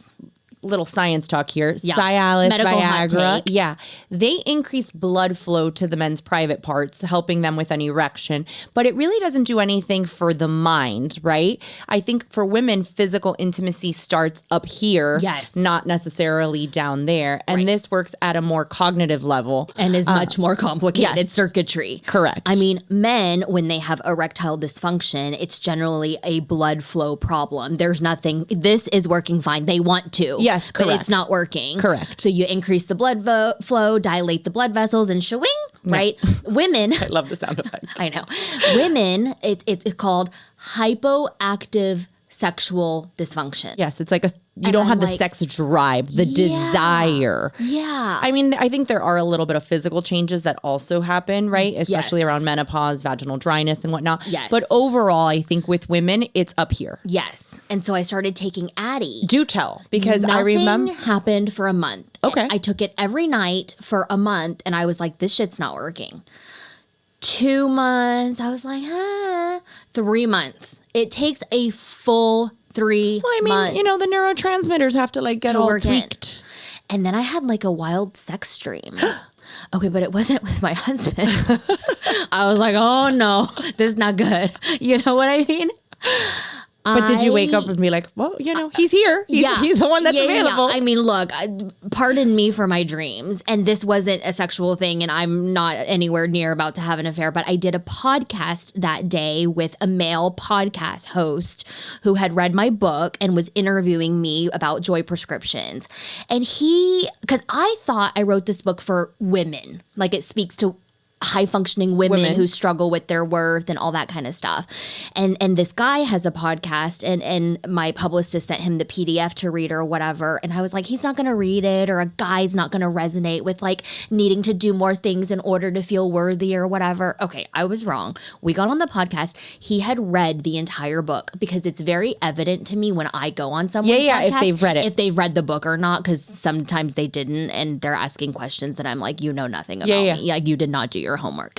little science talk here. Yeah. Cialis, Medical hot Viagra. take. Yeah. They increase blood flow to the men's private parts, helping them with an erection. But it really doesn't do anything for the mind, right? I think for women, physical intimacy starts up here, Yes. not necessarily down there. And Right. this works at a more cognitive level. and is much more complicated yes. circuitry. Correct. I mean, men, when they have erectile dysfunction, it's generally a blood flow problem. There's nothing, this is working fine. They want to. Yes, But correct. it's not working. Correct. So you increase the blood flow, dilate the blood vessels, and shwing, right? Women, I love the sound effect. I know. Women, it's called hypoactive sexual dysfunction. Yes, it's like you And don't I'm have the like, sex drive, the desire. Yeah. I mean, I think there are a little bit of physical changes that also happen, right? Especially Yes. around menopause, vaginal dryness, and whatnot. Yes. But overall, I think with women, it's up here. Yes. And so I started taking Addyi. Do tell, because Nothing I remember. happened for a month. Okay. I took it every night for a month, and I was like, this shit's not working. 2 months, I was like, 3 months. It takes a full 3 Well, I mean, months. the neurotransmitters have to like get To all work in. tweaked. And then I had like a wild sex dream Okay, but it wasn't with my husband. I was like, oh no, this is not good. You know what I mean? But did you wake up and be like, well, he's here. He's the one that's available. Yeah. I mean, look, pardon me for my dreams. And this wasn't a sexual thing, and I'm not anywhere near about to have an affair. But I did a podcast that day with a male podcast host who had read my book and was interviewing me about joy prescriptions. And because I thought I wrote this book for women, like it speaks to high functioning women who struggle with their worth and all that kind of stuff. And this guy has a podcast, and my publicist sent him the PDF to read or whatever. And I was like, he's not going to read it, or a guy's not going to resonate with like needing to do more things in order to feel worthy or whatever. Okay, I was wrong. We got on the podcast. He had read the entire book, because it's very evident to me when I go on someone's podcast, if they've read it. If they've read the book or not, because sometimes they didn't, and they're asking questions that I'm like, you know nothing about me. Like, you did not do your homework.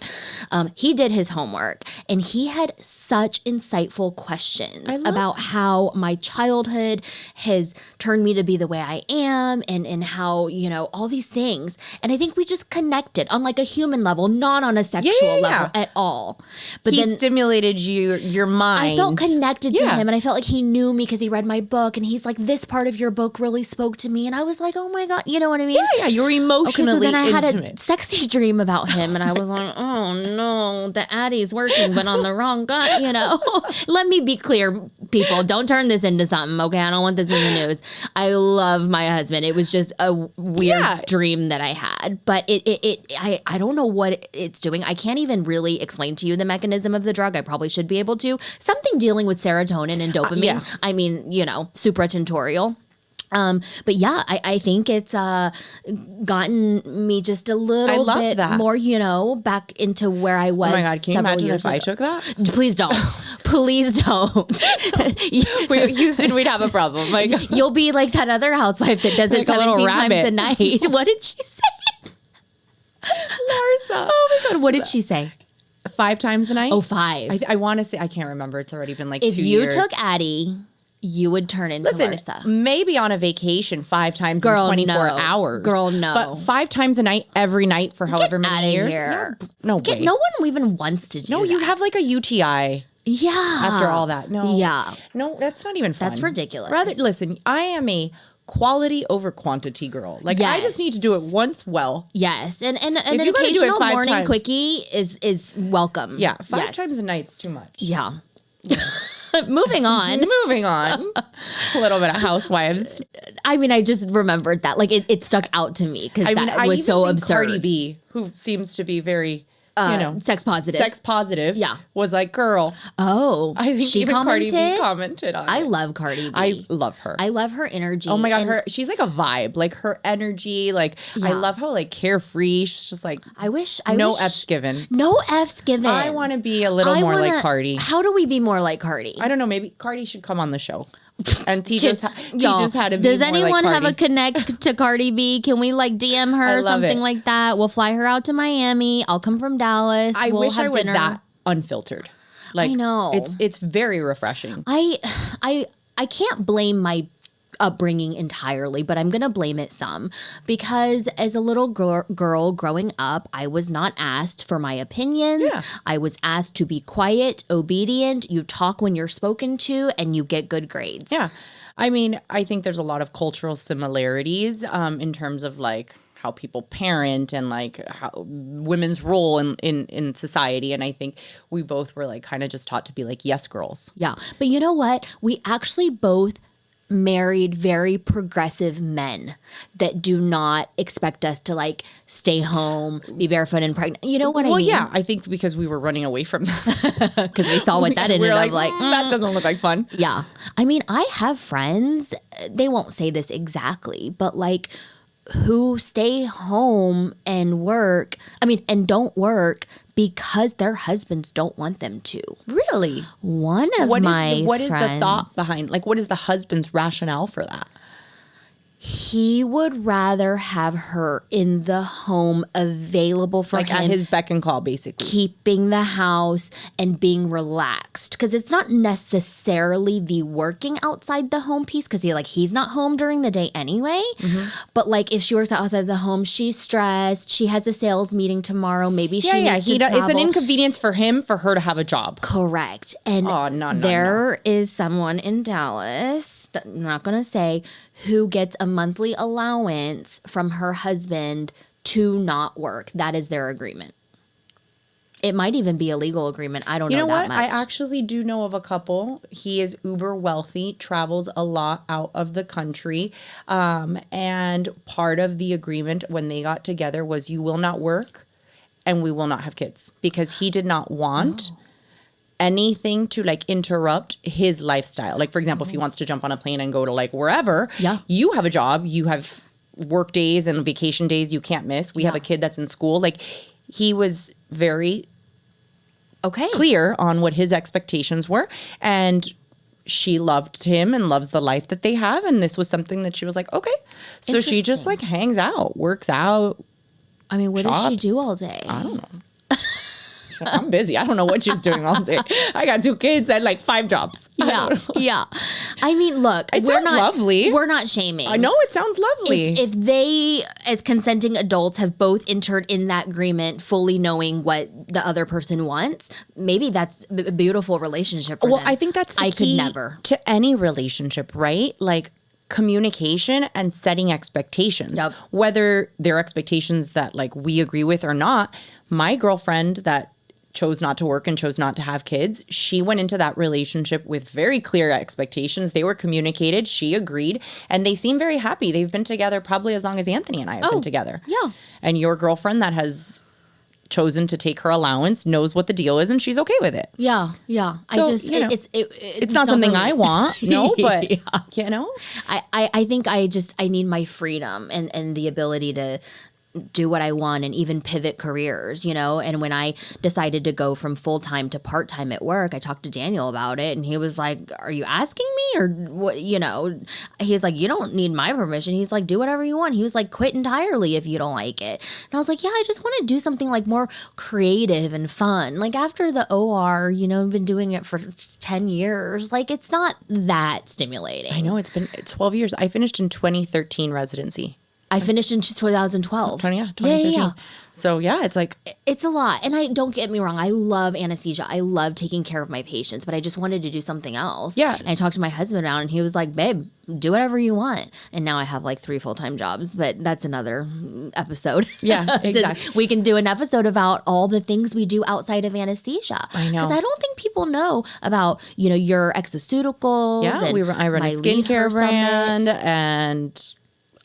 He did his homework, and he had such insightful questions about how my childhood has turned me to be the way I am, and how, all these things. And I think we just connected on like a human level, not on a sexual level at all. But he then stimulated your mind. I felt connected to him, and I felt like he knew me because he read my book, and he's like, this part of your book really spoke to me. And I was like, oh my God, you know what I mean? Yeah, you were emotionally Okay, so then I had intimate. a sexy dream about him, and I was like, oh no, the Addyi's working, but on the wrong guy, Let me be clear, people. Don't turn this into something, okay? I don't want this in the news. I love my husband. It was just a weird dream that I had, but I don't know what it's doing. I can't even really explain to you the mechanism of the drug. I probably should be able to. Something dealing with serotonin and dopamine. I mean, supratentorial. But yeah, I think it's gotten me just a little bit more, back into where I was. Oh my God, can you imagine if I took that? Please don't. Please don't. Houston, we'd have a problem. Like, you'll be like that other housewife that does it 17 times a night. What did she say? Larsa. Oh my God, what did she say? 5 times a night? Oh, 5. I want to say, I can't remember. It's already been like 2 years. If you took Addyi, you would turn into Larsa. Maybe on a vacation 5 times in 24 hours. Girl, no. But 5 times a night, every night for however many years. Here. No way. No one even wants to do that. No, you'd have like a UTI. Yeah. After all that. No. Yeah. No, that's not even fun. That's ridiculous. Listen, I am a quality over quantity girl. Like, I just need to do it once well. Yes. And an occasional morning quickie is welcome. Yeah. 5 times a night's too much. Yeah. Moving on. A little bit of Housewives. I mean, I just remembered that. Like, it stuck out to me because that was so absurd. Cardi B, who seems to be very, sex positive. Yeah. Was like, girl. Oh. I think she even commented? Cardi B commented on it. I love Cardi B. I love her. I love her energy. Oh my God. She's like a vibe. Like, her energy. Like, I love how like carefree. She's just like, no F's given. No F's given. I want to be a little more like Cardi. How do we be more like Cardi? I don't know. Maybe Cardi should come on the show and teach us how to be more like Cardi. Does anyone have a connect to Cardi B? Can we like DM her or something like that? We'll fly her out to Miami. I'll come from Dallas. I wish I was that unfiltered. Like, I know. It's very refreshing. I can't blame my upbringing entirely, but I'm going to blame it some because as a little girl growing up, I was not asked for my opinions. Yeah. I was asked to be quiet, obedient. You talk when you're spoken to, and you get good grades. Yeah. I mean, I think there's a lot of cultural similarities in terms of like how people parent and like how women's role in society. And I think we both were like kind of just taught to be like yes girls. Yeah. But you know what? We actually both married very progressive men that do not expect us to like stay home, be barefoot and pregnant. You know what I mean? Well, yeah, I think because we were running away from that. Because we saw what that ended up like. That doesn't look like fun. Yeah. I mean, I have friends, they won't say this exactly, but like who stay home and work, and don't work because their husbands don't want them to. Really? What is the thought behind, like, what is the husband's rationale for that? he would rather have her in the home available for Like him. at his beck and call, basically. Keeping the house and being relaxed, because it's not necessarily the working outside the home piece, because he's not home during the day anyway. But like if she works outside the home, she's stressed. She has a sales meeting tomorrow. Maybe she needs to travel. It's an inconvenience for him for her to have a job. Correct. And there is someone in Dallas, that I'm not going to say, who gets a monthly allowance from her husband to not work. That is their agreement. It might even be a legal agreement. I don't know that much. I actually do know of a couple. He is uber wealthy, travels a lot out of the country. And part of the agreement when they got together was you will not work and we will not have kids, because he did not want anything to like interrupt his lifestyle. Like, for example, if he wants to jump on a plane and go to like wherever, you have a job, you have work days and vacation days you can't miss. We have a kid that's in school. Like, he was very clear on what his expectations were, and she loved him and loves the life that they have, and this was something that she was like, okay. So she just like hangs out, works out. I mean, what does she do all day? I don't know. I'm busy. I don't know what she's doing all day. I got 2 kids and like 5 jobs. Yeah. I mean, look, sounds lovely. We're not shaming. I know it sounds lovely. If they, as consenting adults, have both entered in that agreement, fully knowing what the other person wants, maybe that's a beautiful relationship for them. I think that's the key key could never. to any relationship, right? Like, communication and setting expectations, whether they're expectations that like we agree with or not. My girlfriend that chose not to work and chose not to have kids, she went into that relationship with very clear expectations. They were communicated. She agreed. And they seem very happy. They've been together probably as long as Anthony and I have been together. Yeah. And your girlfriend that has chosen to take her allowance knows what the deal is, and she's okay with it. Yeah. So, It's not something I want, but you know, I think I need my freedom and the ability to do what I want and even pivot careers, and when I decided to go from full-time to part-time at work, I talked to Daniel about it, and he was like, are you asking me or what? He's like, you don't need my permission. He's like, do whatever you want. He was like, quit entirely if you don't like it. And I was like, yeah, I just want to do something like more creative and fun. Like after the OR, I've been doing it for 10 years. Like it's not that stimulating. I know it's been 12 years. I finished in 2013 residency. I finished in 2012. 2013. Yeah. So yeah, it's like it's a lot. And don't get me wrong, I love anesthesia. I love taking care of my patients, but I just wanted to do something else. Yeah. And I talked to my husband about it, and he was like, babe, do whatever you want. And now I have like 3 full-time jobs, but that's another episode. Yeah, exactly. We can do an episode about all the things we do outside of anesthesia. I know. Because I don't think people know about, your exoceuticals. Yeah, I run a skincare brand and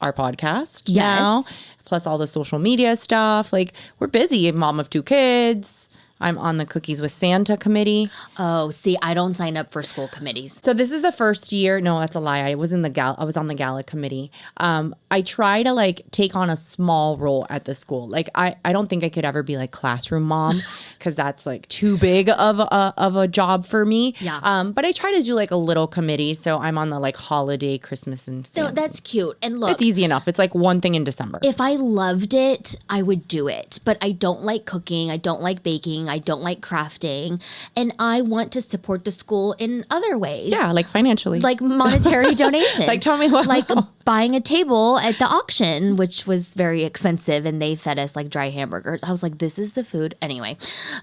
our podcast now, plus all the social media stuff. Like, we're busy. Mom of 2 kids. I'm on the Cookies with Santa committee. Oh, see, I don't sign up for school committees. So this is the first year. No, that's a lie. I was on the gala committee. I try to like take on a small role at the school. Like I don't think I could ever be like classroom mom because that's like too big of a job for me. Yeah. But I try to do like a little committee. So I'm on the like holiday, Christmas, and so that's cute. And look, it's easy enough. It's like one thing in December. If I loved it, I would do it. But I don't like cooking. I don't like baking. I don't like crafting. And I want to support the school in other ways. Yeah, like financially. Like monetary donations. Like tell me what. Like buying a table at the auction, which was very expensive, and they fed us like dry hamburgers. I was like, this is the food. Anyway,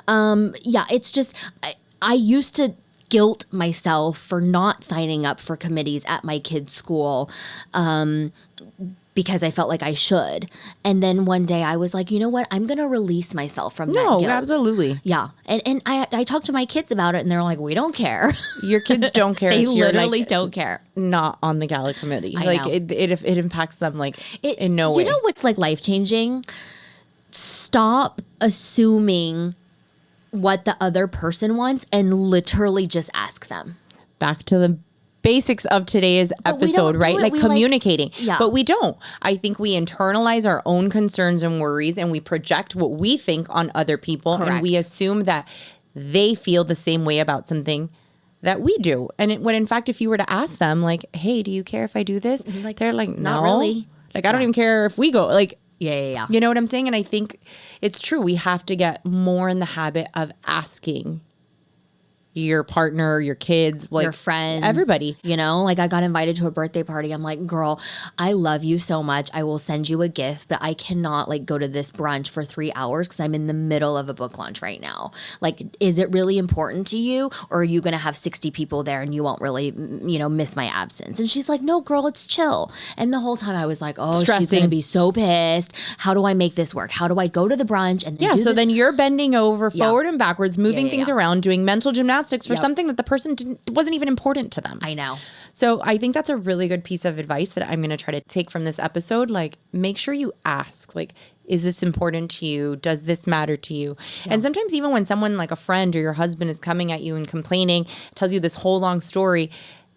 it's just, I used to guilt myself for not signing up for committees at my kids' school. Because I felt like I should. And then one day I was like, you know what? I'm going to release myself from that guilt. No, absolutely. Yeah. And I talked to my kids about it, and they're like, we don't care. Your kids don't care. They if you're literally like, don't care. Not on the gala committee. I like know. it impacts them like in no way. You know what's like life-changing? Stop assuming what the other person wants and literally just ask them. Back to the basics of today's episode, right? Like communicating. But we don't. I think we internalize our own concerns and worries, and we project what we think on other people. Correct. And we assume that they feel the same way about something that we do. And when in fact, if you were to ask them like, hey, do you care if I do this? Like, they're like, no. not really. Like, I don't even care if we go. Like, Yeah. you know what I'm saying? And I think it's true. We have to get more in the habit of asking your partner, your kids, like your friends, everybody. You know, like I got invited to a birthday party. I'm like, girl, I love you so much. I will send you a gift, but I cannot like go to this brunch for 3 hours because I'm in the middle of a book launch right now. Like, is it really important to you, or are you going to have 60 people there and you won't really, miss my absence? And she's like, no, girl, it's chill. And the whole time I was like, oh, she's Stressing. going to be so pissed. How do I make this work? How do I go to the brunch and then Yeah. do So this? then you're bending over forward and backwards, moving things Yeah. around, doing mental gymnastics for Yep. something that the person wasn't even important to them. I know. So I think that's a really good piece of advice that I'm going to try to take from this episode. Like, make sure you ask, like, is this important to you? Does this matter to you? And sometimes even when someone like a friend or your husband is coming at you and complaining, tells you this whole long story,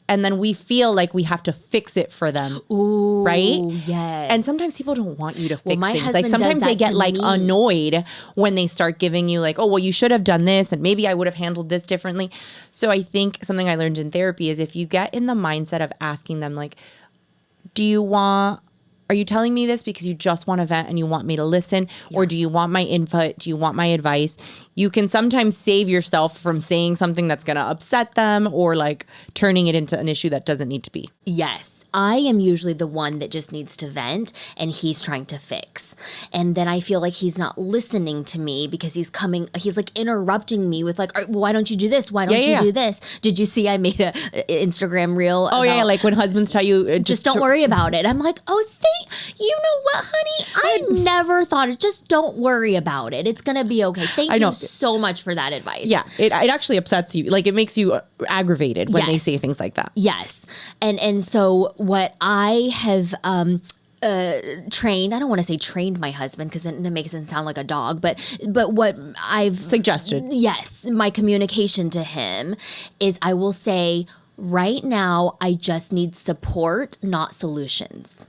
and then we feel like we have to fix it for them. Ooh, right? Yes. And sometimes people don't want you to fix my things. husband Like sometimes does they that get to like me. annoyed when they start giving you like, oh, well, you should have done this and maybe I would have handled this differently. So I think something I learned in therapy is if you get in the mindset of asking them like, are you telling me this because you just want to vent and you want me to listen? Or do you want my input? Do you want my advice? You can sometimes save yourself from saying something that's going to upset them or like turning it into an issue that doesn't need to be. Yes. I am usually the one that just needs to vent and he's trying to fix. And then I feel like he's not listening to me because he's like interrupting me with like, well, why don't you do this? Why don't you do this? Did you see I made a Instagram reel? Oh, yeah. Like when husbands tell you, just don't worry about it. I'm like, oh, you know what, honey? I never thought it. Just don't worry about it. It's going to be okay. Thank you so much for that advice. Yeah. It actually upsets you. Like it makes you aggravated when they say things like that. Yes. And so what I have trained, I don't want to say trained my husband because then it makes it sound like a dog, but what I've suggested. Yes. My communication to him is I will say, right now, I just need support, not solutions.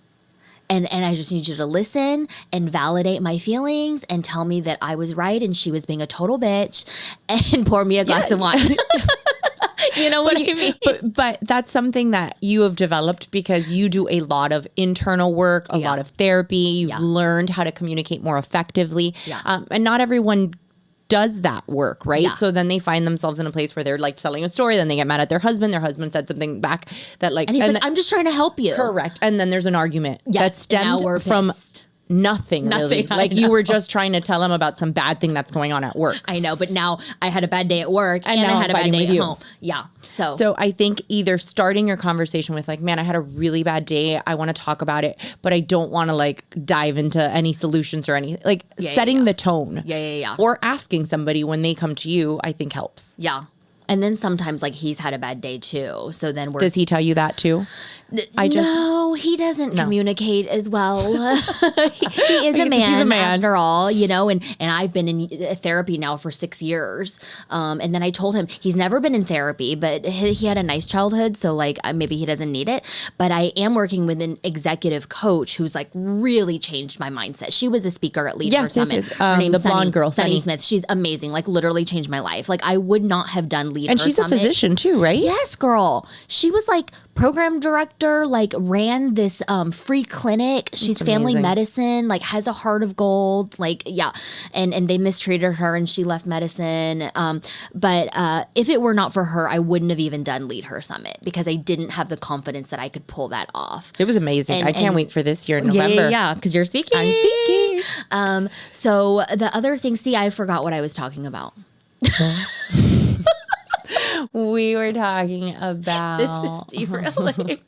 And I just need you to listen and validate my feelings and tell me that I was right and she was being a total bitch and pour me a glass of wine. You know what I mean? But that's something that you have developed because you do a lot of internal work, a lot of therapy. You've learned how to communicate more effectively. Yeah. And not everyone does that work, right? Yeah. So then they find themselves in a place where they're like telling a story, then they get mad at their husband. Their husband said something back that like... And he's like, I'm just trying to help you. Correct. And then there's an argument that stemmed from... Nothing really. Like you were just trying to tell him about some bad thing that's going on at work. I know, but now I had a bad day at work and I had a bad day at home. Yeah. So I think either starting your conversation with like, man, I had a really bad day. I want to talk about it, but I don't want to like dive into any solutions or anything. Like setting the tone. Yeah. Or asking somebody when they come to you, I think helps. Yeah. And then sometimes like he's had a bad day too. So then Does he tell you that too? No, he doesn't communicate as well. he is a man, he's a man after all, you know, and I've been in therapy now for 6 years. And then I told him he's never been in therapy, but he had a nice childhood. So like maybe he doesn't need it. But I am working with an executive coach who's like really changed my mindset. She was a speaker at Lead for Summit. Her name's the blonde girl, Sunny Smith. She's amazing. Like literally changed my life. Like I would not have done Lead And Her she's Summit. a physician too, right? Yes, girl. She was like program director, like ran this free clinic. She's family medicine, like has a heart of gold, like, yeah. And they mistreated her and she left medicine. But if it were not for her, I wouldn't have even done Lead Her Summit because I didn't have the confidence that I could pull that off. It was amazing. I can't wait for this year in November. Yeah, because you're speaking. I'm speaking. So the other thing, I forgot what I was talking about. We were talking about... This is derailing.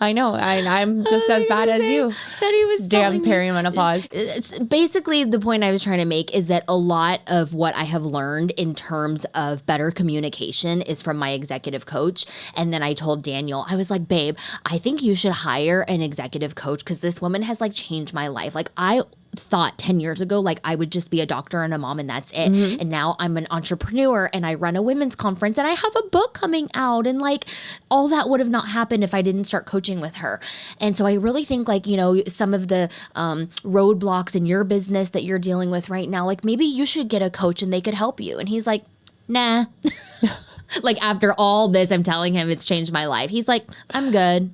I know. I'm just as bad as you. Said he was damn perimenopause. It's basically the point I was trying to make is that a lot of what I have learned in terms of better communication is from my executive coach. And then I told Daniel, I was like, babe, I think you should hire an executive coach because this woman has like changed my life. Like I thought 10 years ago, like I would just be a doctor and a mom and that's it. Mm-hmm. And now I'm an entrepreneur and I run a women's conference and I have a book coming out and like all that would have not happened if I didn't start coaching with her. And so I really think like, you know, some of the roadblocks in your business that you're dealing with right now, like maybe you should get a coach and they could help you. And he's like, nah. Like after all this, I'm telling him it's changed my life. He's like, I'm good.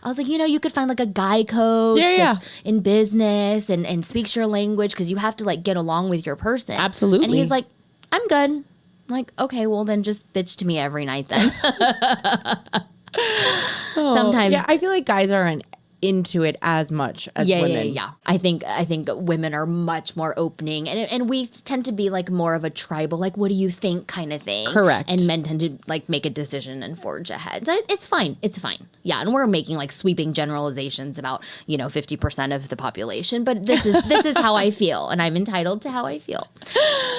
I was like, you could find like a guy coach that's in business and speaks your language because you have to like get along with your person. Absolutely. And he's like, I'm good. I'm like, okay, well then just bitch to me every night then. Sometimes. Yeah, I feel like guys aren't into it as much as women. Yeah. I think women are much more opening and we tend to be like more of a tribal, like, what do you think kind of thing. Correct. And men tend to like make a decision and forge ahead. So it's fine. It's fine. Yeah. And we're making like sweeping generalizations about, 50% of the population, but this is how I feel and I'm entitled to how I feel.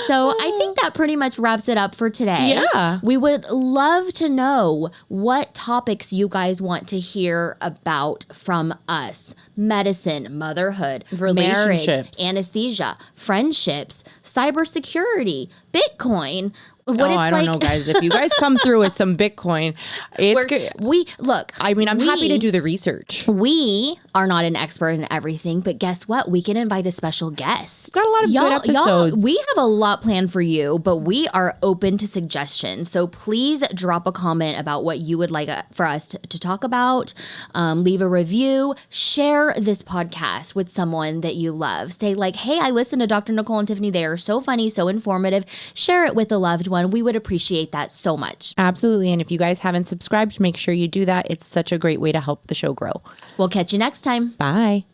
So I think that pretty much wraps it up for today. Yeah. We would love to know what topics you guys want to hear about from us. Medicine, motherhood, Relationships, marriage, anesthesia, friendships, cybersecurity, Bitcoin. What I don't know, guys. If you guys come through with some Bitcoin, it's good. I'm happy to do the research. We are not an expert in everything, but guess what? We can invite a special guest. Got a lot of good episodes. We have a lot planned for you, but we are open to suggestions. So please drop a comment about what you would like for us to talk about. Leave a review. Share this podcast with someone that you love. Say like, hey, I listened to Dr. Nicole and Tiffany. They are so funny, so informative. Share it with a loved one. We would appreciate that so much. Absolutely. And if you guys haven't subscribed, make sure you do that. It's such a great way to help the show grow. We'll catch you next time. Bye.